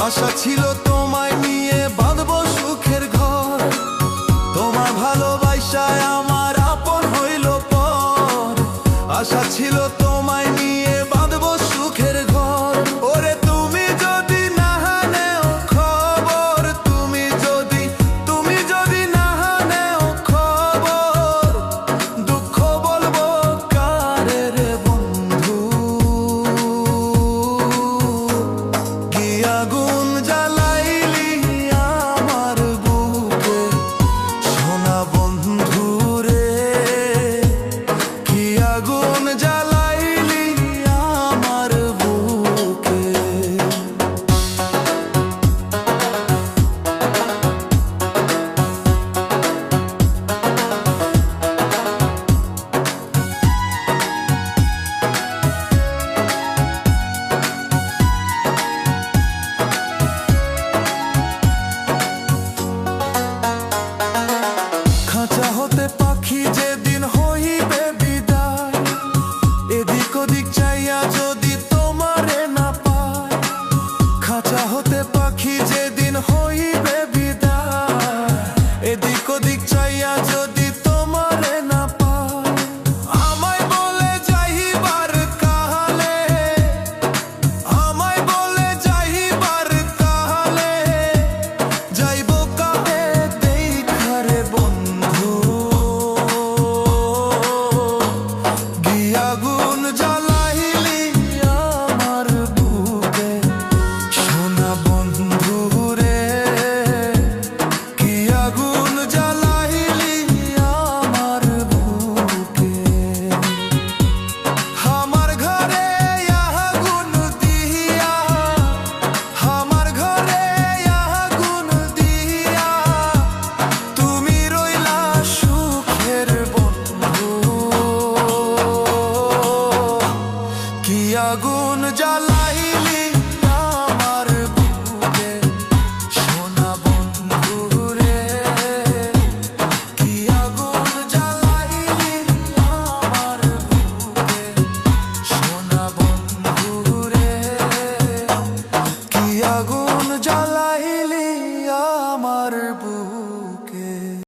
আশা ছিল তোমায় নিয়ে বাঁধবো সুখের ঘর, তোমার ভালোবাসায় আমার আপন হইল পর। আশা ছিল তোমায় নিয়ে বাঁধবো সুখের ঘর। ওরে তুমি যদি না নেও খবর, তুমি যদি না নেও খবর, দুঃখ বলবো কারে রে বন্ধু। কি আগুন জ্বালাইলি আমার বুকে সোনা বন্ধু রে, কি আগুন জ্বালাইলি আমার বুকে। খাঁচা হতে পাখি যেদিন হইবে বিদায়, এদিক ওদিক চাইয়া যদি তোমারে না পায়। খাঁচা হতে পাখি যেদিন হইবে বিদায়, এদিক ওদিক চাইয়া যদি তোমারে না পায়। আমায় বলে যাইবার কালে, আমায় বলে যাইবার কালে, যাইব কাহে দেখারে বন্ধু। কি আগুন জ্বালাইলি আমার বুকে সোনা বন্ধু রে, কি আগুন জ্বালাইলি আমার বুকে। আমার ঘরে আগুন দিয়া, আমার ঘরে আগুন দিয়া, তুমি রইলা সুখের বন্ধু। কি আগুন জ্বালাইলি